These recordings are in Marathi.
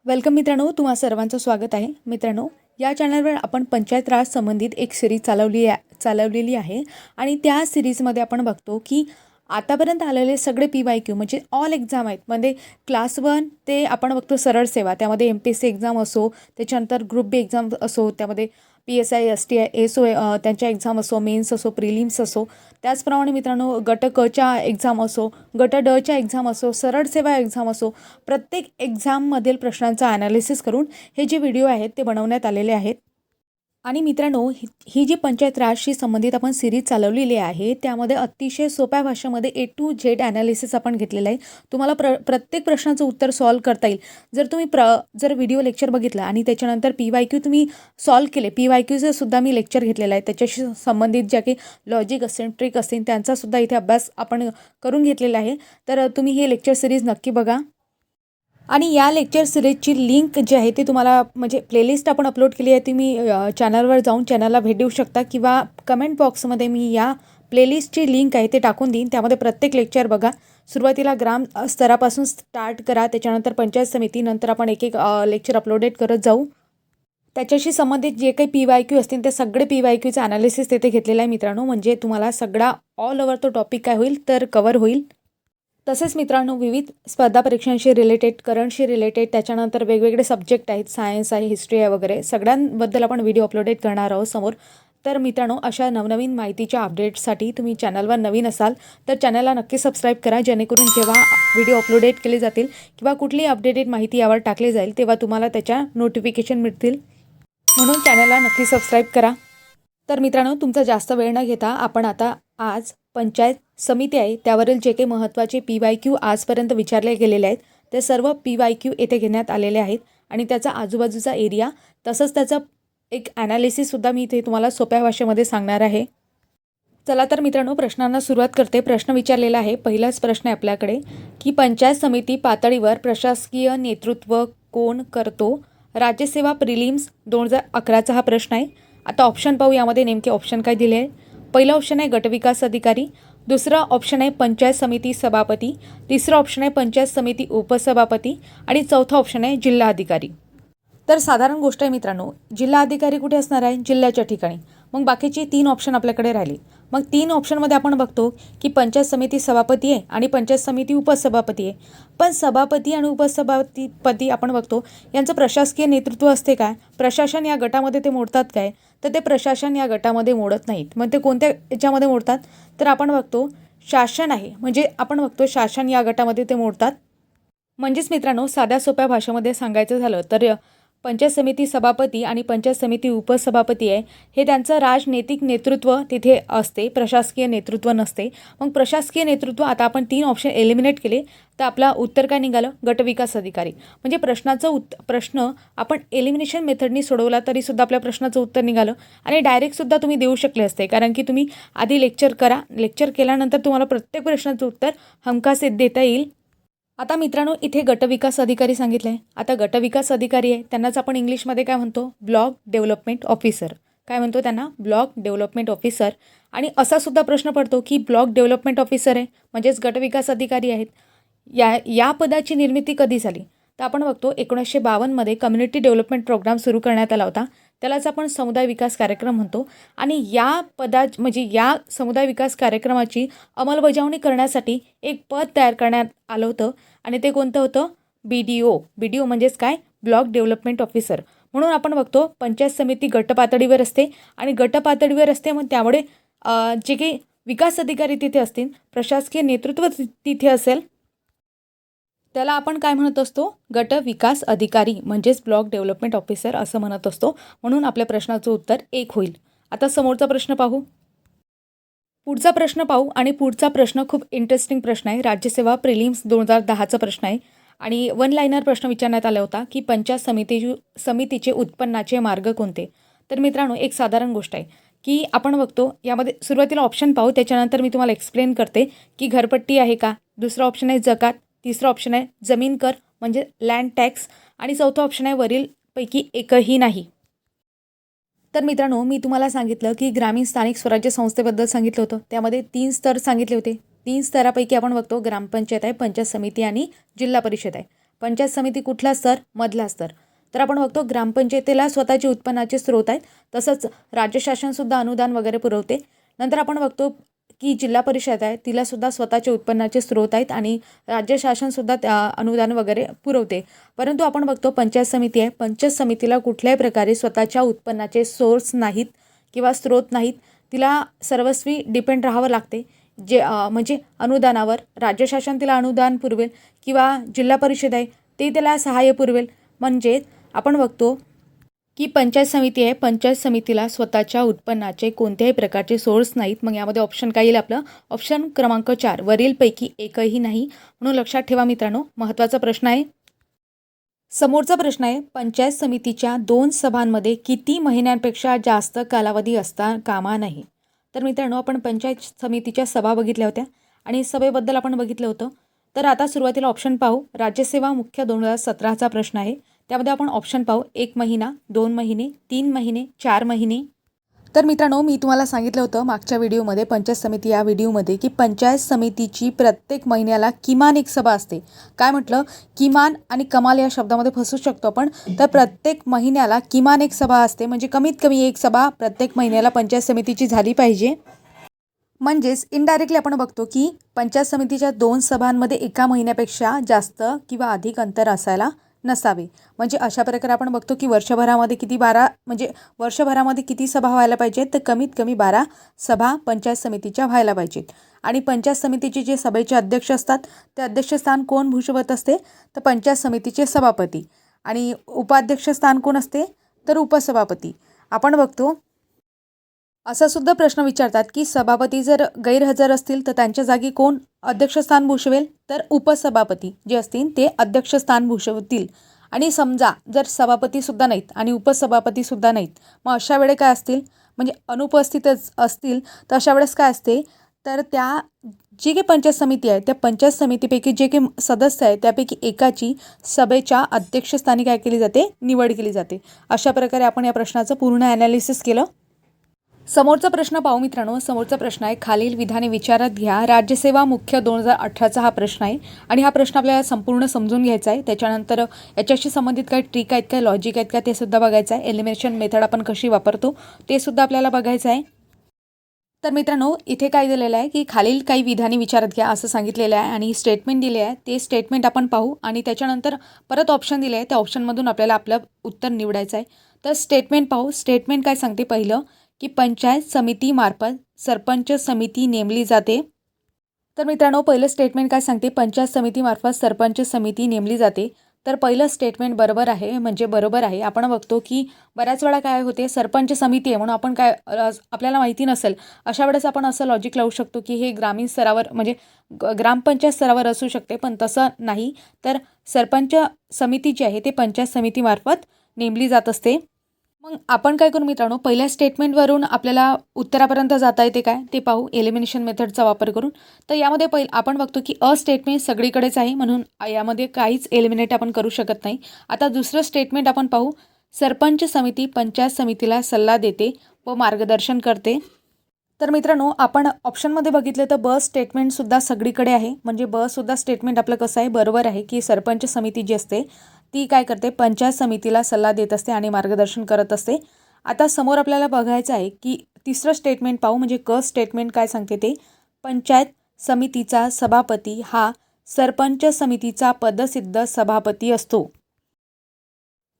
वेलकम मित्रांनो, तुम्हा सर्वांचं स्वागत आहे. मित्रांनो, या चॅनलवर आपण पंचायत राज संबंधित एक सिरीज चालवलेली आहे आणि त्या सिरीजमध्ये आपण बघतो की आतापर्यंत आलेले सगळे PYQ म्हणजे ऑल एक्झाम आहेत. म्हणजे क्लास 1 ते आपण बघतो सरळ सेवा, त्यामध्ये MPSC एक्झाम असो, त्याच्यानंतर ग्रुप बी एक्झाम असो, त्यामध्ये PSI STI SO त्यांच्या एक्झाम असो, मेन्स असो, प्रिलिम्स असो, त्याचप्रमाणे मित्रांनो गट क च्या एक्झाम असो, गट ड च्या एक्झाम असो, सरळ सेवा एक्झाम असो, प्रत्येक एक्झाममधील प्रश्नांचा ॲनालिसिस करून हे जे व्हिडिओ आहेत ते बनवण्यात आलेले आहेत. आणि मित्रांनो, ही जी पंचायत राजशी संबंधित आपण सिरीज चालवलेली आहे, त्यामध्ये अतिशय सोप्या भाषेमध्ये A to Z ॲनालिसिस आपण घेतलेलं आहे. तुम्हाला प्रत्येक प्रश्नाचं उत्तर सॉल्व करता येईल. जर तुम्ही जर व्हिडिओ लेक्चर बघितलं आणि त्याच्यानंतर PYQ तुम्ही सॉल्व केले, PYQचं सुद्धा मी लेक्चर घेतलेलं आहे. त्याच्याशी संबंधित ज्या काही लॉजिक असेल, ट्रिक असेल, त्यांचासुद्धा इथे अभ्यास आपण करून घेतलेला आहे. तर तुम्ही हे लेक्चर सिरीज नक्की बघा. आणि या लेक्चर सिरीजची लिंक जी आहे ती तुम्हाला म्हणजे प्लेलिस्ट आपण अपलोड केली आहे. तुम्ही चॅनलवर जाऊन चॅनलला भेट देऊ शकता किंवा कमेंट बॉक्समध्ये मी या प्लेलिस्टची लिंक आहे ते टाकून देईन. त्यामध्ये प्रत्येक लेक्चर बघा. सुरुवातीला ग्राम स्तरापासून स्टार्ट करा, त्याच्यानंतर पंचायत समिती, नंतर आपण एक एक लेक्चर अपलोडेड करत जाऊ. त्याच्याशी संबंधित जे काही PYQ असतील ते सगळे PYQचं ॲनालिसिस तिथे घेतलेलं आहे मित्रांनो. म्हणजे तुम्हाला सगळा ऑल ओव्हर तो टॉपिक काय होईल तर कवर होईल. तसेच मित्रांनो, विविध स्पर्धा परीक्षांशी रिलेटेड, करंटशी रिलेटेड, त्याच्यानंतर वेगवेगळे सब्जेक्ट आहेत, सायन्स आहे, हिस्ट्री आहे वगैरे, सगळ्यांबद्दल आपण व्हिडिओ अपलोडेड करणार आहोत समोर. तर मित्रांनो, अशा नवनवीन माहितीच्या अपडेट्ससाठी तुम्ही चॅनलवर नवीन असाल तर चॅनलला नक्की सबस्क्राईब करा, जेणेकरून जेव्हा व्हिडिओ अपलोडेड केले जातील किंवा कुठलीही अपडेटेड माहिती यावर टाकली जाईल तेव्हा तुम्हाला त्याच्या नोटिफिकेशन मिळतील. म्हणून चॅनलला नक्की सबस्क्राईब करा. तर मित्रांनो, तुमचा जास्त वेळ न घेता आपण आता आज पंचायत समिती आहे त्यावरील जे काही महत्त्वाचे PYQ आजपर्यंत विचारले गेलेले आहेत ते सर्व PYQ येथे घेण्यात आलेले आहेत आणि त्याचा आजूबाजूचा एरिया तसंच त्याचा एक ॲनालिसिससुद्धा मी इथे तुम्हाला सोप्या भाषेमध्ये सांगणार आहे. चला तर मित्रांनो, प्रश्नांना सुरुवात करते. प्रश्न विचारलेला आहे, पहिलाच प्रश्न आहे आपल्याकडे की पंचायत समिती पातळीवर प्रशासकीय नेतृत्व कोण करतो? राज्यसेवा प्रिलिम्स 2011चा हा प्रश्न आहे. आता ऑप्शन पाहू, यामध्ये नेमके ऑप्शन काय दिले आहे. पहिला ऑप्शन आहे गटविकास अधिकारी, दुसरा ऑप्शन आहे पंचायत समिती सभापती, तिसरा ऑप्शन आहे पंचायत समिती उपसभापती आणि चौथा ऑप्शन आहे जिल्हा अधिकारी. तर साधारण गोष्ट आहे मित्रांनो, जिल्हा अधिकारी कुठे असणार आहे? जिल्ह्याच्या ठिकाणी. मग बाकीचे 3 ऑप्शन आपल्याकडे राहिले. मग 3 ऑप्शनमध्ये आपण बघतो की पंचायत समिती सभापती आहे आणि पंचायत समिती उपसभापती आहे. पण सभापती आणि उपसभापती आपण बघतो यांचं प्रशासकीय नेतृत्व असते काय? प्रशासन या गटामध्ये ते मोडतात काय? तर ते प्रशासन या गटामध्ये मोडत नाहीत. मग ते कोणत्या याच्यामध्ये मोडतात? तर आपण बघतो शासन आहे, म्हणजे आपण बघतो शासन या गटामध्ये ते मोडतात. म्हणजेच मित्रांनो, साध्या सोप्या भाषेमध्ये सांगायचं झालं तर पंचायत समिती सभापती आणि पंचायत समिती उपसभापती आहे हे त्यांचं राजनैतिक नेतृत्व तिथे असते, प्रशासकीय नेतृत्व नसते. मग प्रशासकीय नेतृत्व आता आपण 3 ऑप्शन एलिमिनेट केले तर आपला उत्तर काय निघालं? गटविकास अधिकारी. म्हणजे प्रश्न आपण एलिमिनेशन मेथडनी सोडवला तरीसुद्धा आपल्या प्रश्नाचं उत्तर निघालं आणि डायरेक्टसुद्धा तुम्ही देऊ शकले असते, कारण की तुम्ही आधी लेक्चर केल्यानंतर तुम्हाला प्रत्येक प्रश्नाचं उत्तर हमखास देता येईल. आता मित्रांनो, इथे गटविकास अधिकारी सांगितलं आहे. आता गटविकास अधिकारी आहे त्यांनाच आपण इंग्लिशमध्ये काय म्हणतो? Block development officer. काय म्हणतो त्यांना? Block development officer. आणि असा सुद्धा प्रश्न पडतो की ब्लॉक डेव्हलपमेंट ऑफिसर आहे म्हणजेच गटविकास अधिकारी आहेत. या पदाची निर्मिती कधी झाली? तर आपण बघतो 1952मध्ये कम्युनिटी डेव्हलपमेंट प्रोग्राम सुरू करण्यात आला होता. त्यालाच आपण समुदाय विकास कार्यक्रम म्हणतो. आणि या समुदाय विकास कार्यक्रमाची अंमलबजावणी करण्यासाठी एक पद तयार करण्यात आलं होतं आणि ते कोणतं होतं? BDO म्हणजेच काय? Block development officer. म्हणून आपण बघतो पंचायत समिती गटपातळीवर असते आणि गटपातळीवर असते, मग त्यामुळे जे काही विकास अधिकारी तिथे असतील, प्रशासकीय नेतृत्व तिथे असेल, त्याला आपण काय म्हणत असतो? गट विकास अधिकारी म्हणजेच ब्लॉक डेव्हलपमेंट ऑफिसर असं म्हणत असतो. म्हणून आपल्या प्रश्नाचं उत्तर 1 होईल. आता समोरचा प्रश्न पाहू. पुढचा प्रश्न खूप इंटरेस्टिंग प्रश्न आहे. राज्यसेवा प्रिलिम्स 2010चा प्रश्न आहे आणि 1 लाइनर प्रश्न विचारण्यात आला होता की पंचायत समितीचे उत्पन्नाचे मार्ग कोणते? तर मित्रांनो, एक साधारण गोष्ट आहे की आपण बघतो यामध्ये सुरुवातीला ऑप्शन पाहू, त्याच्यानंतर मी तुम्हाला एक्सप्लेन करते की घरपट्टी आहे का, दुसरा ऑप्शन आहे जकात, तिसरा ऑप्शन आहे जमीन कर म्हणजे लँड टॅक्स आणि चौथा ऑप्शन आहे वरीलपैकी एकही नाही. तर मित्रांनो, मी तुम्हाला सांगितलं की ग्रामीण स्थानिक स्वराज्य संस्थेबद्दल सांगितलं होतं. त्यामध्ये 3 स्तर सांगितले होते. 3 स्तरापैकी आपण बघतो ग्रामपंचायत आहे, पंचायत समिती आणि जिल्हा परिषद आहे. पंचायत समिती कुठला स्तर? मधला स्तर. तर आपण बघतो ग्रामपंचायतीला स्वतःचे उत्पन्नाचे स्रोत आहेत, तसंच राज्य शासनसुद्धा अनुदान वगैरे पुरवते. नंतर आपण बघतो की जिल्हा परिषद आहे, तिलासुद्धा स्वतःचे उत्पन्नाचे स्रोत आहेत आणि राज्य शासनसुद्धा त्या अनुदान वगैरे पुरवते. परंतु आपण बघतो पंचायत समिती आहे, पंचायत समितीला कुठल्याही प्रकारे स्वतःच्या उत्पन्नाचे सोर्स नाहीत किंवा स्रोत नाहीत. तिला सर्वस्वी डिपेंड राहावं लागते. म्हणजे अनुदानावर राज्य शासन तिला अनुदान पुरवेल किंवा जिल्हा परिषद आहे ते त्याला सहाय्य पुरवेल. म्हणजे आपण बघतो की पंचायत समिती आहे, पंचायत समितीला स्वतःच्या उत्पन्नाचे कोणत्याही प्रकारचे सोर्स नाहीत. मग यामध्ये ऑप्शन काय येईल आपलं? ऑप्शन क्रमांक 4 वरीलपैकी एकही नाही. म्हणून लक्षात ठेवा मित्रांनो, महत्त्वाचा प्रश्न आहे. समोरचा प्रश्न आहे, पंचायत समितीच्या 2 सभांमध्ये किती महिन्यांपेक्षा जास्त कालावधी असता कामा नये. तर मित्रांनो, आपण पंचायत समितीच्या सभा बघितल्या होत्या आणि सभेबद्दल आपण बघितलं होतं. तर आता सुरुवातीला ऑप्शन पाहू. राज्यसेवा मुख्य 2017चा प्रश्न आहे. त्यामध्ये आपण ऑप्शन पाहू. 1 महिना, 2 महिने, 3 महिने, 4 महिने. तर मित्रांनो, मी तुम्हाला सांगितलं होतं मागच्या व्हिडिओमध्ये, पंचायत समिती या व्हिडिओमध्ये, की पंचायत समितीची प्रत्येक महिन्याला किमान एक सभा असते. काय म्हटलं? किमान आणि कमाल या शब्दामध्ये फसू शकतो आपण. तर प्रत्येक महिन्याला किमान एक सभा असते, म्हणजे कमीत कमी एक सभा प्रत्येक महिन्याला पंचायत समितीची झाली पाहिजे. म्हणजेच इनडायरेक्टली आपण बघतो की पंचायत समितीच्या 2 सभांमध्ये एका महिन्यापेक्षा जास्त किंवा अधिक अंतर असायला नसावे. म्हणजे अशा प्रकारे आपण बघतो की वर्षभरामध्ये किती सभा व्हायला पाहिजेत? तर कमीत कमी 12 सभा पंचायत समितीच्या व्हायला पाहिजेत. आणि पंचायत समितीचे जे सभेचे अध्यक्ष असतात ते अध्यक्षस्थान कोण भूषवत असते? तर पंचायत समितीचे सभापती. आणि उपाध्यक्ष स्थान कोण असते? तर उपसभापती. आपण बघतो असा सुद्धा प्रश्न विचारतात की सभापती जर गैरहजर असतील तर त्यांच्या जागी कोण अध्यक्षस्थान भूषवेल? तर उपसभापती जे असतील ते अध्यक्षस्थान भूषवतील. आणि समजा जर सभापतीसुद्धा नाहीत आणि उपसभापतीसुद्धा नाहीत, मग अशा वेळेस काय असतील? म्हणजे अनुपस्थितच असतील तर अशा वेळेस काय असते? तर त्या जी काही पंचायत समिती आहे त्या पंचायत समितीपैकी जे काही सदस्य आहे त्यापैकी एकाची सभेच्या अध्यक्षस्थानी काय केली जाते? निवड केली जाते. अशा प्रकारे आपण या प्रश्नाचं पूर्ण ॲनालिसिस केलं. समोरचा प्रश्न पाहू मित्रांनो. समोरचा प्रश्न आहे, खालील विधाने विचारात घ्या. राज्यसेवा मुख्य 2018चा हा प्रश्न आहे आणि हा प्रश्न आपल्याला संपूर्ण समजून घ्यायचा आहे. त्याच्यानंतर याच्याशी संबंधित काय ट्रिक आहेत, काय लॉजिक आहेत का ते सुद्धा बघायचं आहे. एलिमिनेशन मेथड आपण कशी वापरतो ते सुद्धा आपल्याला बघायचं आहे. तर मित्रांनो, इथे काय दिलेलं आहे की खालील काही विधाने विचारात घ्या असं सांगितलेलं आहे आणि स्टेटमेंट दिले आहे. ते स्टेटमेंट आपण पाहू आणि त्याच्यानंतर परत ऑप्शन दिले आहे, त्या ऑप्शनमधून आपल्याला आपलं उत्तर निवडायचं आहे. तर स्टेटमेंट पाहू. स्टेटमेंट काय सांगते? पहिलं की पंचायत समितीमार्फत सरपंच समिती नेमली जाते. तर मित्रांनो, पहिलं स्टेटमेंट काय सांगते? पंचायत समितीमार्फत सरपंच समिती नेमली जाते. तर पहिलं स्टेटमेंट बरोबर आहे, म्हणजे बरोबर आहे. आपण बघतो की बऱ्याच वेळा काय होते, सरपंच समिती आहे म्हणून आपण काय आपल्याला माहिती नसेल अशा वेळेस आपण असं लॉजिक लावू शकतो की हे ग्रामीण स्तरावर म्हणजे ग्रामपंचायत स्तरावर असू शकते, पण तसं नाही. तर सरपंच समिती जी आहे ते पंचायत समितीमार्फत नेमली जात असते. मग आपण काय करू मित्रांनो, पहिल्या स्टेटमेंटवरून आपल्याला उत्तरापर्यंत जाता येते काय ते पाहू एलिमिनेशन मेथडचा वापर करून. तर यामध्ये आपण बघतो की अ स्टेटमेंट सगळीकडेच आहे म्हणून यामध्ये काहीच एलिमिनेट आपण करू शकत नाही. आता दुसरं स्टेटमेंट आपण पाहू. सरपंच समिती पंचायत समितीला सल्ला देते व मार्गदर्शन करते. तर मित्रांनो, आपण ऑप्शनमध्ये बघितले तर ब स्टेटमेंटसुद्धा सगळीकडे आहे. म्हणजे ब सुद्धा स्टेटमेंट आपलं कसं आहे? बरोबर आहे की सरपंच समिती जी असते ती काय करते? पंचायत समितीला सल्ला देत असते आणि मार्गदर्शन करत असते. आता समोर आपल्याला बघायचं आहे की तिसरं स्टेटमेंट पाहू. म्हणजे क स्टेटमेंट काय सांगते ते? पंचायत समितीचा सभापती हा सरपंच समितीचा पदसिद्ध सभापती असतो.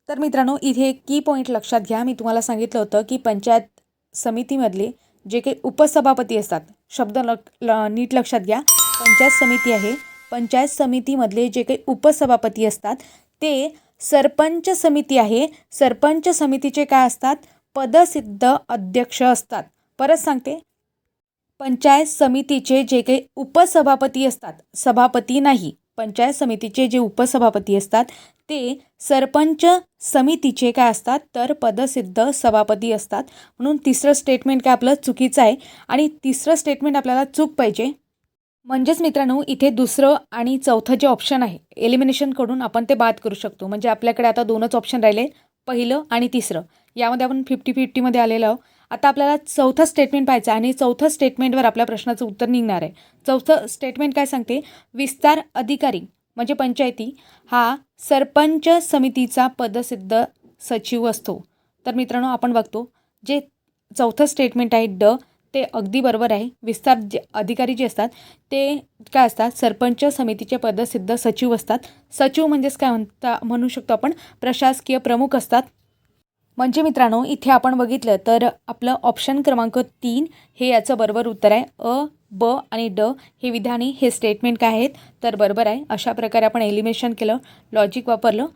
तर मित्रांनो, इथे की पॉईंट लक्षात घ्या. मी तुम्हाला सांगितलं होतं की पंचायत समितीमधले जे काही उपसभापती असतात, शब्द नीट लक्षात घ्या. पंचायत समिती आहे, पंचायत समितीमधले जे काही उपसभापती असतात ते सरपंच समिती आहे. सरपंच समितीचे काय असतात? पदसिद्ध अध्यक्ष असतात. परत सांगते, पंचायत समितीचे जे काही उपसभापती असतात, सभापती नाही, पंचायत समितीचे जे उपसभापती असतात ते सरपंच समितीचे काय असतात? तर पदसिद्ध सभापती असतात. म्हणून तिसरं स्टेटमेंट काय आपलं चुकीचं आहे आणि तिसरं स्टेटमेंट आपल्याला चूक पाहिजे. म्हणजेच मित्रांनो, इथे दुसरं आणि चौथं जे ऑप्शन आहे एलिमिनेशनकडून आपण ते बाद करू शकतो. म्हणजे आपल्याकडे आता 2च ऑप्शन राहिले, पहिलं आणि तिसरं. यामध्ये आपण 50-50मध्ये आलेलो आहोत. आता आपल्याला चौथं स्टेटमेंट पाहायचं आणि चौथं स्टेटमेंटवर आपल्या प्रश्नाचं उत्तर निघणार आहे. चौथं स्टेटमेंट काय सांगते? विस्तार अधिकारी म्हणजे पंचायती हा सरपंच समितीचा पदसिद्ध सचिव असतो. तर मित्रांनो आपण बघतो जे चौथं स्टेटमेंट आहे ड ते अगदी बरोबर आहे. विस्तार जे अधिकारी जे असतात ते काय असतात, सरपंच समितीचे पदसिद्ध सचिव असतात. सचिव म्हणजेच काय म्हणू शकतो आपण, प्रशासकीय प्रमुख असतात. म्हणजे मित्रांनो इथे आपण बघितलं तर आपलं ऑप्शन क्रमांक 3 हे याचं बरोबर उत्तर आहे. अ, ब आणि ड हे विधाने हे स्टेटमेंट काय आहेत तर बरोबर आहे. अशा प्रकारे आपण एलिमिनेशन केलं, लॉजिक वापरलं.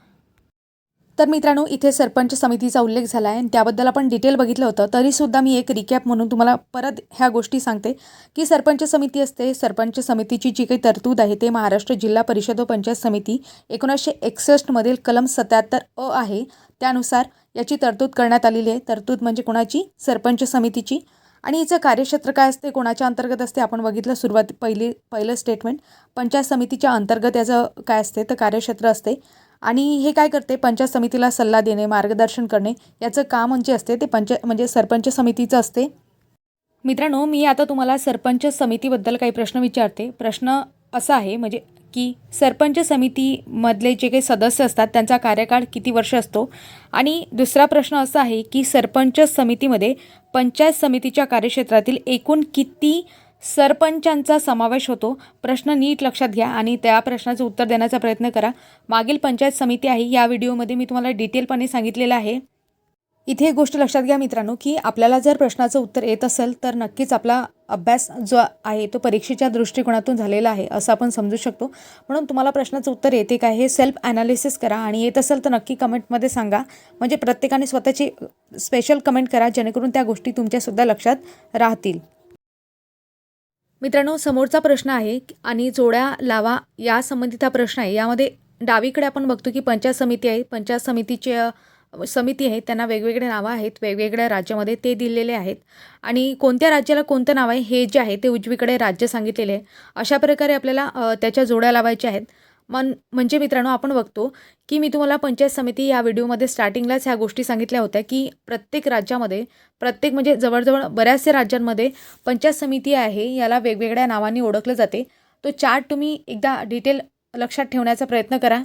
तर मित्रांनो इथे सरपंच समितीचा उल्लेख झाला आहे आणि त्याबद्दल आपण डिटेल बघितलं होतं. तरीसुद्धा मी एक रिकॅप म्हणून तुम्हाला परत ह्या गोष्टी सांगते की सरपंच समिती असते. सरपंच समितीची जी काही तरतूद आहे ते महाराष्ट्र जिल्हा परिषद व पंचायत समिती 1961 मधील कलम 77 अ आहे. त्यानुसार याची तरतूद करण्यात आलेली आहे. तरतूद म्हणजे कोणाची, सरपंच समितीची. आणि हिचं कार्यक्षेत्र काय असते, कोणाच्या अंतर्गत असते, आपण बघितलं पहिलं स्टेटमेंट. पंचायत समितीच्या अंतर्गत याचं काय असते तर कार्यक्षेत्र असते. आणि हे काय करते, पंचायत समितीला सल्ला देणे, मार्गदर्शन करणे याचं काम म्हणजे असते ते म्हणजे सरपंच समितीचं असते. मित्रांनो मी आता तुम्हाला सरपंच समितीबद्दल काही प्रश्न विचारते. प्रश्न असा आहे म्हणजे की सरपंच समितीमधले जे काही सदस्य असतात त्यांचा कार्यकाळ किती वर्ष असतो. आणि दुसरा प्रश्न असा आहे की सरपंच समितीमध्ये पंचायत समितीच्या कार्यक्षेत्रातील एकूण किती सरपंचांचा समावेश होतो. प्रश्न नीट लक्षात घ्या आणि त्या प्रश्नाचं उत्तर देण्याचा प्रयत्न करा. मागील पंचायत समिती आहे या व्हिडिओमध्ये मी तुम्हाला डिटेलपणे सांगितलेलं आहे. इथे एक गोष्ट लक्षात घ्या मित्रांनो की आपल्याला जर प्रश्नाचं उत्तर येत असेल तर नक्कीच आपला अभ्यास जो आहे तो परीक्षेच्या दृष्टिकोनातून झालेला आहे असं आपण समजू शकतो. म्हणून तुम्हाला प्रश्नाचं उत्तर येते काय हे सेल्फ ॲनालिसिस करा आणि येत असेल तर नक्की कमेंटमध्ये सांगा. म्हणजे प्रत्येकाने स्वतःची स्पेशल कमेंट करा जेणेकरून त्या गोष्टी तुमच्यासुद्धा लक्षात राहतील. मित्रांनो समोरचा प्रश्न आहे आणि जोड्या लावा या संबंधित हा प्रश्न आहे. यामध्ये डावीकडे आपण बघतो की पंचायत समिती आहे. पंचायत समिती आहे त्यांना वेगवेगळे नावं आहेत, वेगवेगळ्या राज्यामध्ये ते दिलेले आहेत. आणि कोणत्या राज्याला कोणतं नाव आहे हे जे आहे ते उजवीकडे राज्य सांगितलेले आहे. अशा प्रकारे आपल्याला त्याच्या जोड्या लावायच्या आहेत. म्हणजे मित्रांनो आपण बघतो की मी तुम्हाला पंचायत समिती या व्हिडिओमध्ये स्टार्टिंगलाच ह्या गोष्टी सांगितल्या होत्या की प्रत्येक राज्यामध्ये म्हणजे जवळजवळ बऱ्याचशा राज्यांमध्ये पंचायत समिती आहे याला वेगवेगळ्या नावांनी ओळखलं जाते. तो चार्ट तुम्ही एकदा डिटेल लक्षात ठेवण्याचा प्रयत्न करा.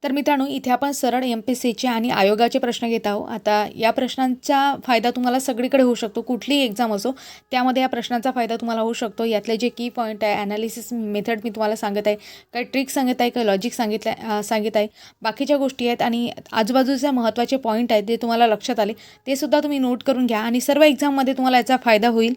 तर मित्रांनो इथे आपण सरळ MPSCचे आणि आयोगाचे प्रश्न घेत आहोत. आता या प्रश्नांचा फायदा तुम्हाला सगळीकडे होऊ शकतो, कुठलीही एक्झाम असो त्यामध्ये या प्रश्नांचा फायदा तुम्हाला होऊ शकतो. यातले जे की पॉईंट आहे, ॲनालिसिस मेथड मी तुम्हाला सांगत आहे, काही ट्रिक सांगत आहे, काही लॉजिक सांगित आहे, बाकीच्या गोष्टी आहेत आणि आजूबाजूचे महत्त्वाचे पॉईंट आहेत जे तुम्हाला लक्षात आले ते सुद्धा तुम्ही नोट करून घ्या आणि सर्व एक्झाममध्ये तुम्हाला याचा फायदा होईल.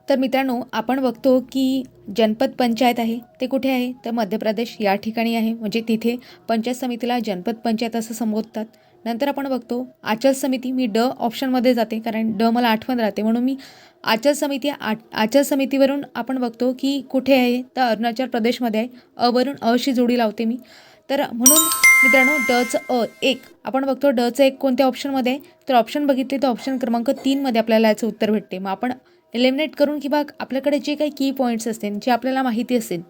तर मित्रांनो आपण बघतो की जनपद पंचायत आहे ते कुठे आहे तर मध्य प्रदेश या ठिकाणी आहे. म्हणजे तिथे पंचायत समितीला जनपद पंचायत असं संबोधतात. नंतर आपण बघतो आचल समिती, मी ड ऑप्शनमध्ये जाते कारण ड मला आठवण राहते म्हणून मी आचल समितीवरून आपण बघतो की कुठे आहे तर अरुणाचल प्रदेशमध्ये आहे. अवरून अशी जोडी लावते मी. तर म्हणून मित्रांनो डचं एक आपण बघतो डचं एक कोणत्या ऑप्शनमध्ये आहे तर ऑप्शन बघितले तर ऑप्शन क्रमांक 3मध्ये आपल्याला याचं उत्तर भेटते. मग आपण एलिमिनेट करून किंवा आपल्याकडे जे काही की पॉईंट्स असतील जे आपल्याला माहिती असेल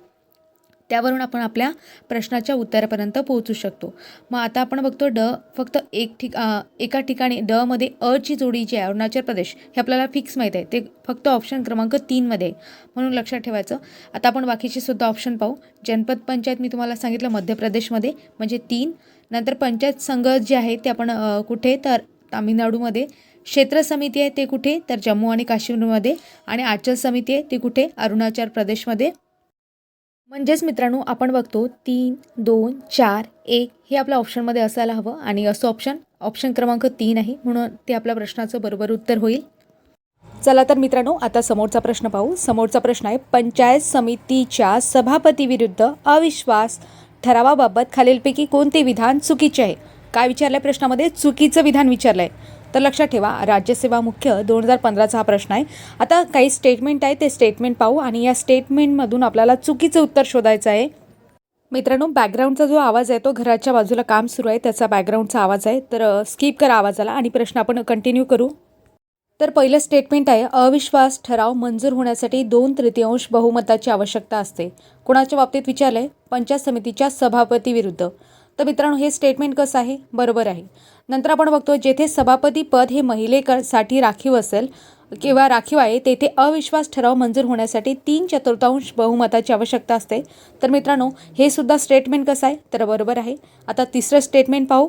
त्यावरून आपण आपल्या प्रश्नाच्या उत्तरापर्यंत पोहोचू शकतो. मग आता आपण बघतो ड फक्त एका ठिकाणी डमध्ये अची जोडी जी आहे अरुणाचल प्रदेश हे आपल्याला फिक्स माहीत आहे, ते फक्त ऑप्शन क्रमांक 3मध्ये म्हणून लक्षात ठेवायचं. आता आपण बाकीचे सुद्धा ऑप्शन पाहू. जनपद पंचायत मी तुम्हाला सांगितलं मध्य प्रदेशमध्ये म्हणजे 3. नंतर पंचायत संघ जे आहे ते आपण कुठे तर तामिळनाडूमध्ये. क्षेत्र समिती आहे ते कुठे तर जम्मू आणि काश्मीरमध्ये. आणि आचल समिती आहे ते कुठे अरुणाचल प्रदेशमध्ये. म्हणजेच मित्रांनो आपण बघतो 3, 2, 4, 1 हे आपल्या ऑप्शनमध्ये असायला हवं आणि असं ऑप्शन क्रमांक 3 आहे म्हणून ते आपल्या प्रश्नाचं बरोबर उत्तर होईल. चला तर मित्रांनो आता समोरचा प्रश्न पाहू. समोरचा प्रश्न आहे पंचायत समितीच्या सभापतीविरुद्ध अविश्वास ठरावाबाबत खालीलपैकी कोणते विधान चुकीचे आहे. काय विचारलं आहे प्रश्नामध्ये, चुकीचं विधान विचारलं आहे. तर लक्षात ठेवा राज्यसेवा मुख्य 2015चा हा प्रश्न आहे. आता काही स्टेटमेंट आहे ते स्टेटमेंट पाहू आणि या स्टेटमेंटमधून आपल्याला चुकीचं उत्तर शोधायचं आहे. मित्रांनो बॅकग्राऊंडचा जो आवाज आहे तो घराच्या बाजूला काम सुरू आहे त्याचा बॅकग्राऊंडचा आवाज आहे तर स्किप करा आवाजाला आणि प्रश्न आपण कंटिन्यू करू. तर पहिलं स्टेटमेंट आहे अविश्वास ठराव मंजूर होण्यासाठी 2/3 बहुमताची आवश्यकता असते. कोणाच्या बाबतीत विचारलं आहे, पंचायत समितीच्या सभापती विरुद्ध. तर मित्रांनो हे स्टेटमेंट कसं आहे, बरोबर आहे. नंतर आपण बघतो जेथे सभापती पद हे महिलेसाठी राखीव असेल किंवा राखीव आहे तेथे अविश्वास ठराव मंजूर होण्यासाठी 3/4 बहुमताची आवश्यकता असते. तर मित्रांनो, हे सुद्धा स्टेटमेंट कसं आहे तर बरोबर आहे. आता तिसरं स्टेटमेंट पाहू.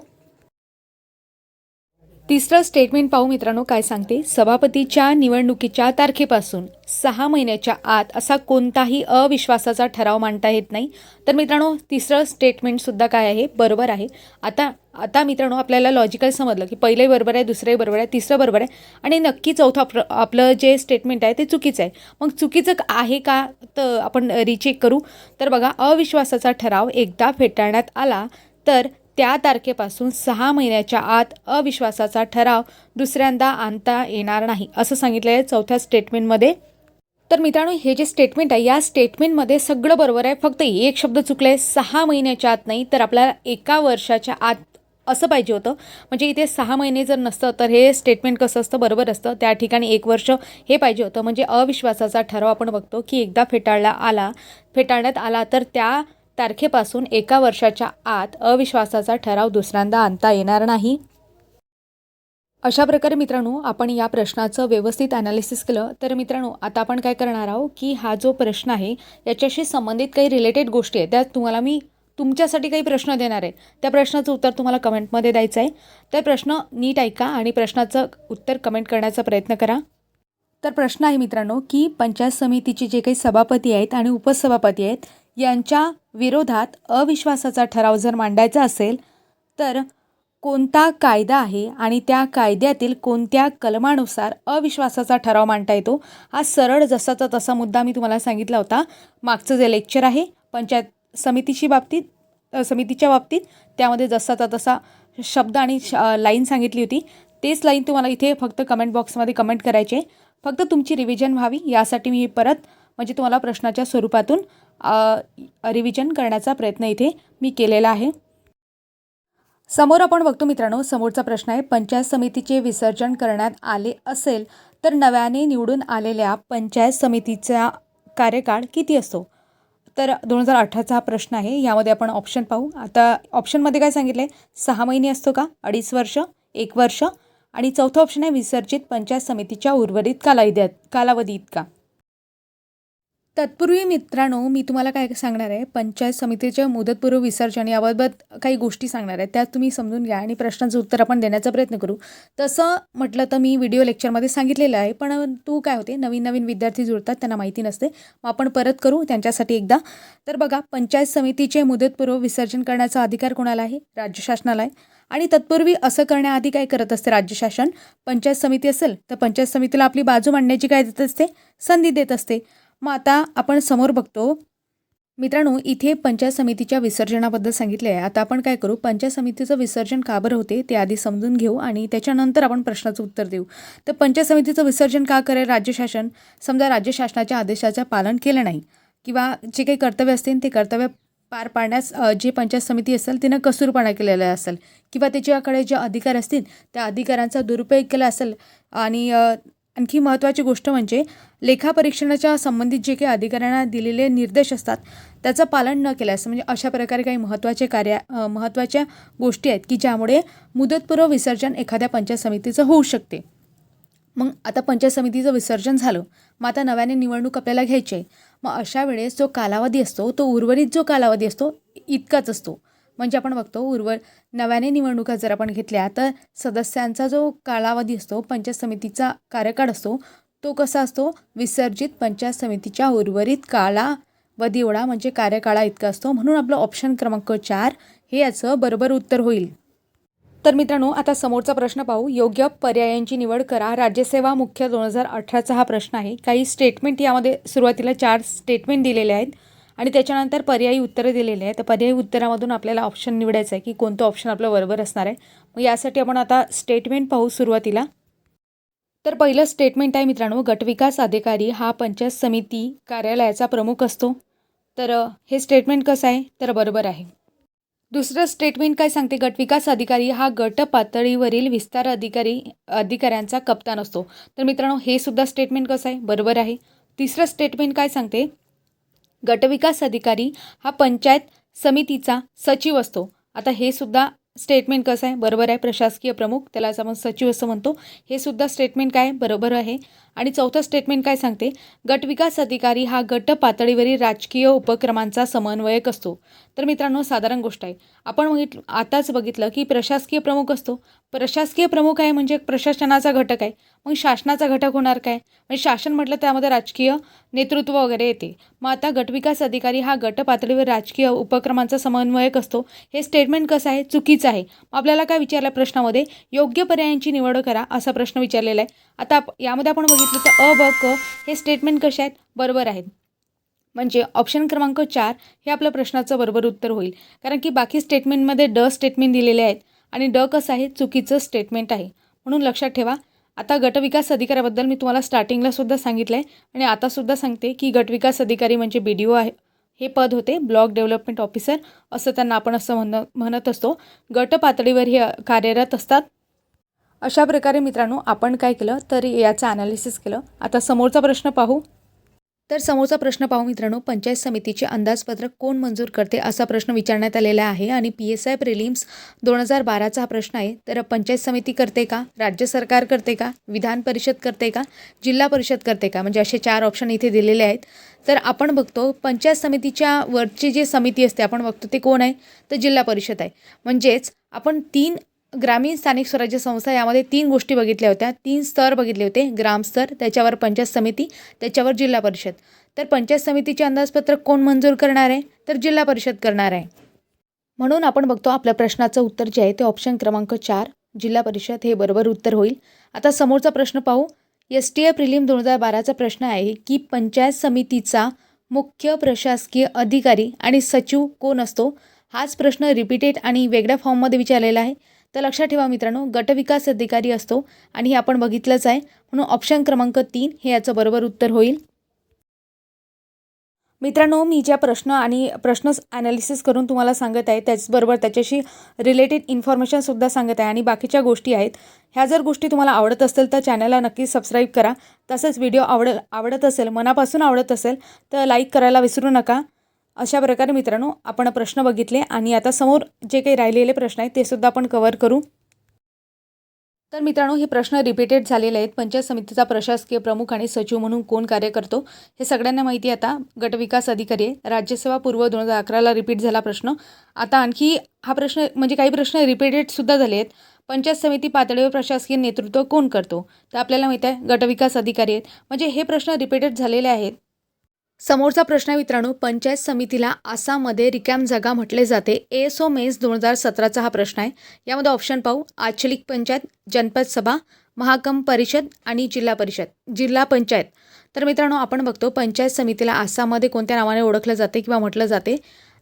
तिसरं स्टेटमेंट पाहू मित्रांनो, काय सांगते. सभापतीच्या निवडणुकीच्या तारखेपासून 6 महिन्याच्या आत असा कोणताही अविश्वासाचा ठराव मांडता येत नाही. तर मित्रांनो, तिसरं स्टेटमेंटसुद्धा काय आहे बरोबर आहे. आता आता मित्रांनो, आपल्याला लॉजिकल समजलं की पहिलंही बरोबर आहे, दुसरंही बरोबर आहे, तिसरं बरोबर आहे आणि नक्की चौथं आपलं जे स्टेटमेंट आहे ते चुकीचं आहे. मग चुकीचं आहे का तर आपण रिचेक करू. तर बघा, अविश्वासाचा ठराव एकदा फेटाळण्यात आला तर त्या तारखेपासून 6 महिन्याच्या आत अविश्वासाचा ठराव दुसऱ्यांदा आणता येणार नाही असं सांगितलं आहे चौथ्या स्टेटमेंटमध्ये. तर मित्रांनो, हे जे स्टेटमेंट आहे या स्टेटमेंटमध्ये सगळं बरोबर आहे, फक्त एक शब्द चुकला आहे. 6 महिन्याच्या आत नाही तर आपल्याला 1 वर्षाच्या आत असं पाहिजे होतं. म्हणजे इथे 6 महिने जर नसतं तर हे स्टेटमेंट कसं असतं बरोबर असतं. त्या ठिकाणी 1 वर्ष हे पाहिजे होतं. म्हणजे अविश्वासाचा ठराव आपण बघतो की एकदा फेटाळण्यात आला तर त्या तारखेपासून 1 वर्षाच्या आत अविश्वासाचा ठराव दुसऱ्यांदा आणता येणार नाही. अशा प्रकारे मित्रांनो, आपण या प्रश्नाचं व्यवस्थित ॲनालिसिस केलं. तर मित्रांनो, आता आपण काय करणार आहोत की हा जो प्रश्न आहे याच्याशी संबंधित काही रिलेटेड गोष्टी आहेत, त्यात मी तुमच्यासाठी काही प्रश्न देणार आहे. त्या प्रश्नाचं उत्तर तुम्हाला कमेंटमध्ये द्यायचं आहे. तर प्रश्न नीट ऐका आणि प्रश्नाचं उत्तर कमेंट करण्याचा प्रयत्न करा. तर प्रश्न आहे मित्रांनो की पंचायत समितीचे जे काही सभापती आहेत आणि उपसभापती आहेत यांच्या विरोधात अविश्वासाचा ठराव जर मांडायचा असेल तर कोणता कायदा आहे आणि त्या कायद्यातील कोणत्या कलमानुसार अविश्वासाचा ठराव मांडता येतो. हा सरळ जसाचा तसा मुद्दा मी तुम्हाला सांगितला होता. मागचं जे लेक्चर आहे पंचायत समितीच्या बाबतीत त्यामध्ये जसाचा तसा शब्द आणि लाईन सांगितली होती. तेच लाईन तुम्हाला इथे फक्त कमेंट बॉक्समध्ये कमेंट करायचे. फक्त तुमची रिव्हिजन व्हावी यासाठी मी परत म्हणजे तुम्हाला प्रश्नाच्या स्वरूपातून रिव्हिजन करण्याचा प्रयत्न इथे मी केलेला आहे. समोर आपण बघतो मित्रांनो, समोरचा प्रश्न आहे. पंचायत समितीचे विसर्जन करण्यात आले असेल तर नव्याने निवडून आलेल्या पंचायत समितीचा कार्यकाळ किती असतो. तर 2018चा हा प्रश्न आहे. यामध्ये आपण ऑप्शन पाहू. आता ऑप्शनमध्ये काय सांगितलं आहे, 6 महिने असतो का, 2.5 वर्ष, 1 वर्ष आणि चौथं ऑप्शन आहे विसर्जित पंचायत समितीच्या उर्वरित कालावधी इतका. तत्पूर्वी मित्रांनो, मी तुम्हाला काय सांगणार आहे, पंचायत समितीच्या मुदतपूर्व विसर्जन याबाबत काही गोष्टी सांगणार आहे. त्यात तुम्ही समजून घ्या आणि प्रश्नाचं उत्तर आपण देण्याचा प्रयत्न करू. तसं म्हटलं तर मी व्हिडिओ लेक्चरमध्ये सांगितलेलं आहे, पण काय होते, नवीन विद्यार्थी जुळतात, त्यांना माहिती नसते. मग आपण परत करू त्यांच्यासाठी एकदा. तर बघा, पंचायत समितीचे मुदतपूर्व विसर्जन करण्याचा अधिकार कोणाला आहे, राज्य शासनाला आहे. आणि तत्पूर्वी असं करण्याआधी काय करत असते राज्य शासन, पंचायत समिती असेल तर पंचायत समितीला आपली बाजू मांडण्याची काय देत असते, संधी देत असते. मग आता आपण समोर बघतो मित्रांनो, इथे पंचायत समितीच्या विसर्जनाबद्दल सांगितले आहे. आता आपण काय करू, पंचायत समितीचं विसर्जन का बरं होते ते आधी समजून घेऊ आणि त्याच्यानंतर आपण प्रश्नाचं उत्तर देऊ. तर पंचायत समितीचं विसर्जन का करेल राज्य शासन, समजा राज्य शासनाच्या आदेशाचं पालन केलं नाही किंवा जे काही कर्तव्य असतील ते कर्तव्य पार पाडण्यास जे पंचायत समिती असेल तिनं कसूरपणा केलेला असेल किंवा त्याच्याकडे जे अधिकार असतील त्या अधिकारांचा दुरुपयोग केला असेल. आणि आणखी महत्त्वाची गोष्ट म्हणजे लेखापरीक्षणाच्या संबंधित जे काही अधिकाऱ्यांना दिलेले निर्देश असतात त्याचं पालन न केल्यास, म्हणजे अशा प्रकारे काही महत्त्वाच्या गोष्टी आहेत की ज्यामुळे मुदतपूर्व विसर्जन एखाद्या पंचायत समितीचं होऊ शकते. मग आता पंचायत समितीचं विसर्जन झालं, मग आता नव्याने निवडणूक आपल्याला घ्यायची आहे. मग अशा वेळेस जो कालावधी असतो तो उर्वरित जो कालावधी असतो इतकाच असतो. म्हणजे आपण बघतो नव्याने निवडणुका जर आपण घेतल्या तर सदस्यांचा जो कालावधी असतो, पंचायत समितीचा कार्यकाळ असतो तो कसा असतो, विसर्जित पंचायत समितीच्या उर्वरित कालावधी एवढा म्हणजे कार्यकाळा इतका असतो. म्हणून आपलं ऑप्शन क्रमांक 4 हे याचं बरोबर उत्तर होईल. तर मित्रांनो, आता समोरचा प्रश्न पाहू. योग्य पर्यायांची निवड करा. राज्यसेवा मुख्य 2018चा हा प्रश्न आहे. काही स्टेटमेंट यामध्ये सुरुवातीला 4 स्टेटमेंट दिलेले आहेत आणि त्याच्यानंतर पर्यायी उत्तरं दिलेले आहेत. तर पर्यायी उत्तरामधून आपल्याला ऑप्शन निवडायचं आहे की कोणतं ऑप्शन आपलं बरोबर असणार आहे. मग यासाठी आपण आता स्टेटमेंट पाहू सुरुवातीला. तर पहिलं स्टेटमेंट आहे मित्रांनो, गटविकास अधिकारी हा पंचायत समिती कार्यालयाचा प्रमुख असतो. तर हे स्टेटमेंट कसं आहे तर बरोबर आहे. दुसरं स्टेटमेंट काय सांगते, गटविकास अधिकारी हा गट पातळीवरील विस्तार अधिकाऱ्यांचा कप्तान असतो. तर मित्रांनो, हे सुद्धा स्टेटमेंट कसं आहे बरोबर आहे. तिसरं स्टेटमेंट काय सांगते, गटविकास अधिकारी हा पंचायत समितीचा सचिव असतो. आता हे सुद्धा स्टेटमेंट कसं आहे बरोबर आहे. प्रशासकीय प्रमुख त्यालाच आपण सचिव असं म्हणतो. हे सुद्धा स्टेटमेंट काय बरोबर आहे. आणि चौथं स्टेटमेंट काय सांगते, गट विकास अधिकारी हा गट पातळीवरील राजकीय उपक्रमांचा समन्वयक असतो. तर मित्रांनो, साधारण गोष्ट आहे. आपण आताच बघितलं की प्रशासकीय प्रमुख असतो. प्रशासकीय प्रमुख आहे म्हणजे प्रशासनाचा घटक आहे. मग शासनाचा घटक होणार काय, म्हणजे शासन म्हटलं त्यामध्ये राजकीय नेतृत्व वगैरे येते. मग आता गटविकास अधिकारी हा गट पातळीवर राजकीय उपक्रमांचा समन्वयक असतो. हे स्टेटमेंट कसं आहे, चुकीचं आहे. आपल्याला काय विचारलं प्रश्नामध्ये, योग्य पर्यायांची निवड करा असा प्रश्न विचारलेला आहे. आता यामध्ये आपण बघितलं तर अ, ब, क हे स्टेटमेंट कसे आहेत, बरोबर आहेत. म्हणजे ऑप्शन क्रमांक 4 हे आपल्या प्रश्नाचं बरोबर उत्तर होईल. कारण की बाकी स्टेटमेंटमध्ये ड स्टेटमेंट दिलेले आहेत आणि ड कसं आहे, चुकीचं स्टेटमेंट आहे. म्हणून लक्षात ठेवा. आता गटविकास अधिकाऱ्याबद्दल मी तुम्हाला स्टार्टिंगला सुद्धा सांगितलं आहे आणि आतासुद्धा सांगते की गटविकास अधिकारी म्हणजे BDO आहे. हे पद होते, ब्लॉक डेव्हलपमेंट ऑफिसर असं त्यांना आपण असं म्हणत असतो. गट पातळीवर हे कार्यरत असतात. अशा प्रकारे मित्रांनो आपण काय केलं तर याचं ॲनालिसिस केलं. आता समोरचा प्रश्न पाहू. तर समोरचा प्रश्न पाहू मित्रांनो, पंचायत समितीचे अंदाजपत्रक कोण मंजूर करते असा प्रश्न विचारण्यात आलेला आहे आणि PSI प्रिलिम्स 2012चा हा प्रश्न आहे. तर पंचायत समिती करते का, राज्य सरकार करते का, विधान परिषद करते का, जिल्हा परिषद करते का, म्हणजे असे 4 ऑप्शन इथे दिलेले आहेत. तर आपण बघतो पंचायत समितीच्या वरची जी समिती असते आपण बघतो ते कोण आहे, तर जिल्हा परिषद आहे. म्हणजेच आपण 3 ग्रामीण स्थानिक स्वराज्य संस्था यामध्ये 3 गोष्टी बघितल्या होत्या, 3 स्तर बघितले होते. ग्रामस्तर, त्याच्यावर पंचायत समिती, त्याच्यावर जिल्हा परिषद. तर पंचायत समितीचे अंदाजपत्रक कोण मंजूर करणार आहे, तर जिल्हा परिषद करणार आहे. म्हणून आपण बघतो आपल्या प्रश्नाचं उत्तर जे आहे ते ऑप्शन क्रमांक 4 जिल्हा परिषद हे बरोबर उत्तर होईल. आता समोरचा प्रश्न पाहू. STI प्रिलिम 2012चा प्रश्न आहे की पंचायत समितीचा मुख्य प्रशासकीय अधिकारी आणि सचिव कोण असतो. हाच प्रश्न रिपीटेड आणि वेगळ्या फॉर्ममध्ये विचारलेला आहे. तर लक्षात ठेवा मित्रांनो, गटविकास अधिकारी असतो आणि हे आपण बघितलंच आहे. म्हणून ऑप्शन क्रमांक 3 हे याचं बरोबर उत्तर होईल. मित्रांनो, मी ज्या प्रश्न ॲनालिसिस करून तुम्हाला सांगत आहे त्याचबरोबर त्याच्याशी रिलेटेड इन्फॉर्मेशनसुद्धा सांगत आहे आणि बाकीच्या गोष्टी आहेत. ह्या जर गोष्टी तुम्हाला आवडत असतील तर चॅनलला नक्की सबस्क्राईब करा. तसंच व्हिडिओ आवडत असेल, मनापासून आवडत असेल तर लाईक करायला विसरू नका. अशा प्रकारे मित्रांनो आपण प्रश्न बघितले आणि आता समोर जे काही राहिलेले प्रश्न आहेत ते सुद्धा आपण कव्हर करू. तर मित्रांनो, हे प्रश्न रिपीटेड झालेले आहेत. पंचायत समितीचा प्रशासकीय प्रमुख आणि सचिव म्हणून कोण कार्य करतो हे सगळ्यांना माहिती आहे. आता गटविकास अधिकारी आहे. राज्यसेवा पूर्व 2011ला रिपीट झाला प्रश्न. आता आणखी हा प्रश्न म्हणजे काही प्रश्न रिपीटेडसुद्धा झाले आहेत. पंचायत समिती पातळीवर प्रशासकीय नेतृत्व कोण करतो, तर आपल्याला माहिती आहे गटविकास अधिकारी आहेत. म्हणजे हे प्रश्न रिपीटेड झालेले आहेत. समोरचा प्रश्न आहे मित्रांनो, पंचायत समितीला आसाममध्ये रिकाम जागा म्हटले जाते. ASO मेन्स 2017चा हा प्रश्न आहे. यामध्ये ऑप्शन पाहू. आंचलिक पंचायत, जनपद सभा, महाकम परिषद आणि जिल्हा पंचायत. तर मित्रांनो आपण बघतो पंचायत समितीला आसाममध्ये कोणत्या नावाने ओळखलं जाते किंवा म्हटलं जाते,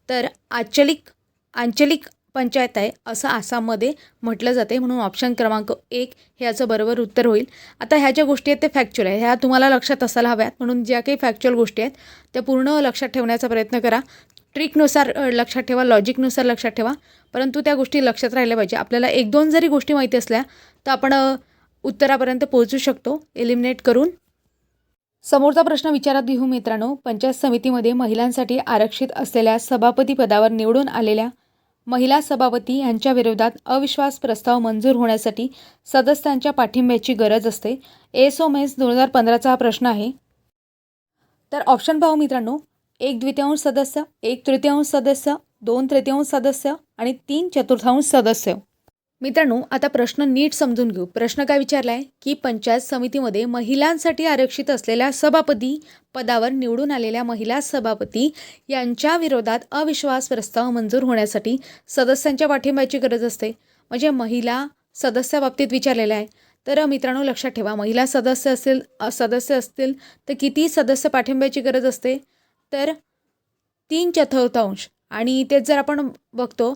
तर आंचलिक पंचायत आहे असं आसाममध्ये म्हटलं जाते. म्हणून ऑप्शन क्रमांक 1 हे याचं बरोबर उत्तर होईल. आता ह्या ज्या गोष्टी आहेत ते फॅक्च्युअल आहे, ह्या तुम्हाला लक्षात असायला हव्यात. म्हणून ज्या काही फॅक्च्युअल गोष्टी आहेत त्या पूर्ण लक्षात ठेवण्याचा प्रयत्न करा. ट्रिकनुसार लक्षात ठेवा, लॉजिकनुसार लक्षात ठेवा, परंतु त्या गोष्टी लक्षात राहिल्या पाहिजे. आपल्याला 1-2 जरी गोष्टी माहिती असल्या तर आपण उत्तरापर्यंत पोहोचू शकतो एलिमिनेट करून. समोरचा प्रश्न विचारात घेऊ मित्रांनो. पंचायत समितीमध्ये महिलांसाठी आरक्षित असलेल्या सभापती पदावर निवडून आलेल्या महिला सभापती यांच्या विरोधात अविश्वास प्रस्ताव मंजूर होण्यासाठी सदस्यांच्या पाठिंब्याची गरज असते. ASO मेन्स 2015चा हा प्रश्न आहे. तर ऑप्शन पाहू मित्रांनो. 1/2 सदस्य, 1/3 सदस्य, 2/3 सदस्य आणि 3/4 सदस्य. मित्रांनो आता प्रश्न नीट समजून घेऊ. प्रश्न काय विचारला आहे की पंचायत समितीमध्ये महिलांसाठी आरक्षित असलेल्या सभापती पदावर निवडून आलेल्या महिला सभापती यांच्या विरोधात अविश्वास प्रस्ताव मंजूर होण्यासाठी सदस्यांच्या पाठिंब्याची गरज असते. म्हणजे महिला सदस्याबाबतीत विचारलेलं आहे. तर मित्रांनो लक्षात ठेवा, महिला सदस्य असतील तर किती सदस्य पाठिंब्याची गरज असते, तर 3/4. आणि तेच जर आपण बघतो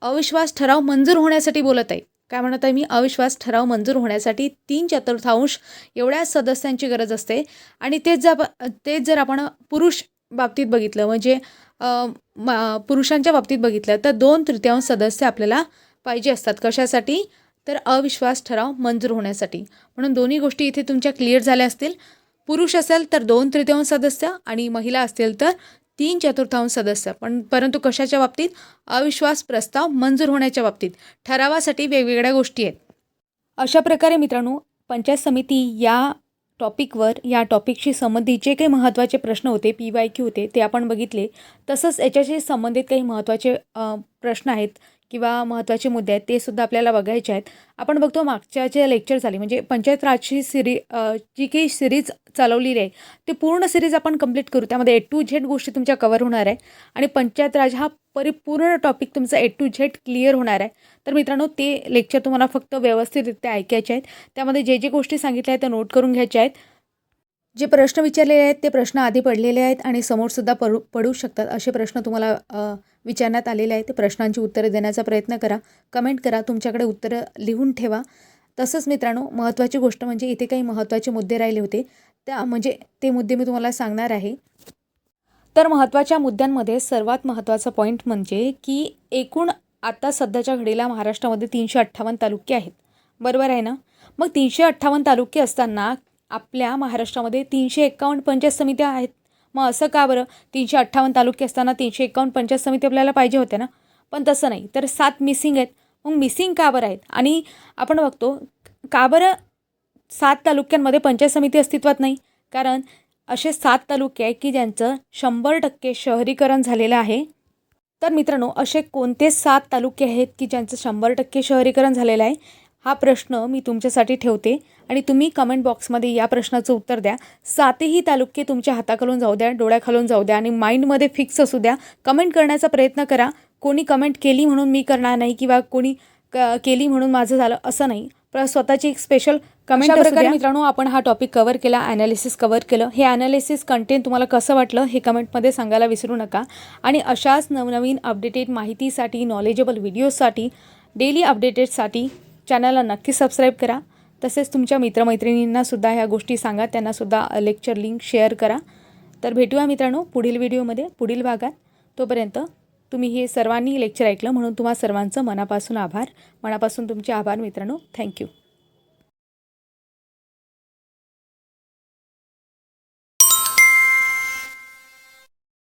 अविश्वास ठराव मंजूर होण्यासाठी बोलत आहे. काय म्हणत आहे मी, अविश्वास ठराव मंजूर होण्यासाठी 3/4 एवढ्या सदस्यांची गरज असते. आणि तेच जर आपण पुरुष बाबतीत बघितलं म्हणजे पुरुषांच्या बाबतीत बघितलं तर 2/3 सदस्य आपल्याला पाहिजे असतात. कशासाठी, तर अविश्वास ठराव मंजूर होण्यासाठी. म्हणून दोन्ही गोष्टी इथे तुमच्या क्लिअर झाल्या असतील. पुरुष असेल तर 2/3 सदस्य आणि महिला असतील तर 3/4 सदस्य. परंतु कशाच्या बाबतीत, अविश्वास प्रस्ताव मंजूर होण्याच्या बाबतीत. ठरावासाठी वेगवेगळ्या गोष्टी आहेत. अशा प्रकारे मित्रांनो पंचायत समिती या टॉपिकवर या टॉपिकशी संबंधित जे काही महत्त्वाचे प्रश्न होते PYQ होते ते आपण बघितले. तसंच याच्याशी संबंधित काही महत्त्वाचे प्रश्न आहेत किंवा महत्त्वाचे मुद्दे आहेत ते सुद्धा आपल्याला बघायचे आहेत. आपण बघतो मागच्या जे लेक्चर झाले म्हणजे पंचायत राजची जी काही सिरीज चालवलेली आहे ती पूर्ण सिरीज आपण कंप्लीट करू. त्यामध्ये A to Z गोष्टी तुमच्या कव्हर होणार आहे आणि पंचायत राज हा परिपूर्ण टॉपिक तुमचा A to Z क्लिअर होणार आहे. तर मित्रांनो ते लेक्चर तुम्हाला फक्त व्यवस्थितरित्या ऐकायचे आहेत. त्यामध्ये जे गोष्टी सांगितल्या आहेत त्या नोट करून घ्यायच्या आहेत. जे प्रश्न विचारलेले आहेत ते प्रश्न आधी पडलेले आहेत आणि समोरसुद्धा पडू शकतात असे प्रश्न तुम्हाला विचारण्यात आलेले आहेत. ते प्रश्नांची उत्तरं देण्याचा प्रयत्न करा. कमेंट करा. तुमच्याकडे उत्तरं लिहून ठेवा. तसंच मित्रांनो महत्त्वाची गोष्ट म्हणजे इथे काही महत्त्वाचे मुद्दे राहिले होते ते मुद्दे मी तुम्हाला सांगणार आहे. तर महत्त्वाच्या मुद्द्यांमध्ये सर्वात महत्त्वाचा पॉईंट म्हणजे की एकूण आता सध्याच्या घडीला महाराष्ट्रामध्ये 358 तालुके आहेत. बरोबर आहे ना? मग 358 तालुके असताना आपल्या महाराष्ट्रामध्ये 351 पंचायत समित्या आहेत. मग असं का बरं? 358 तालुके असताना 351 पंचायत समिती आपल्याला पाहिजे होत्या ना. पण तसं नाही. तर 7 मिसिंग आहेत. मग मिसिंग का बरं आहेत? आणि आपण बघतो का बरं 7 तालुक्यांमध्ये पंचायत समिती अस्तित्वात नाही? कारण असे 7 तालुके आहेत की ज्यांचं 100% शहरीकरण झालेलं आहे. तर मित्रांनो असे कोणते 7 तालुके आहेत की ज्यांचं 100% शहरीकरण झालेलं आहे? हा प्रश्न मी तुमच्यासाठी ठेवते आणि तुम्ही कमेंट बॉक्समध्ये या प्रश्नाचं उत्तर द्या. 7ही तालुके तुमच्या हाताखालून जाऊ द्या, डोळ्याखालून जाऊ द्या आणि माइंडमध्ये फिक्स असू द्या. कमेंट करण्याचा प्रयत्न करा. कोणी कमेंट केली म्हणून मी करणार नाही किंवा कोणी केली म्हणून माझं झालं असं नाही. स्वतःची एक स्पेशल कमेंट असू द्या. मित्रांनो आपण हा टॉपिक कव्हर केला, ॲनालिसिस कव्हर केलं. हे ॲनालिसिस कंटेंट तुम्हाला कसं वाटलं हे कमेंटमध्ये सांगायला विसरू नका. आणि अशाच नवनवीन अपडेटेड माहितीसाठी, नॉलेजेबल व्हिडिओसाठी, डेली अपडेटेडसाठी चॅनलला नक्की सबस्क्राईब करा. तसेच तुमच्या मित्रमैत्रिणींनासुद्धा ह्या गोष्टी सांगा, त्यांनासुद्धा लेक्चर लिंक शेअर करा. तर भेटूया मित्रांनो पुढील व्हिडिओमध्ये, पुढील भागात. तोपर्यंत तुम्ही हे सर्वांनी लेक्चर ऐकलं म्हणून तुम्हा सर्वांचं मनापासून आभार. मनापासून तुमचे आभार मित्रांनो. थँक्यू.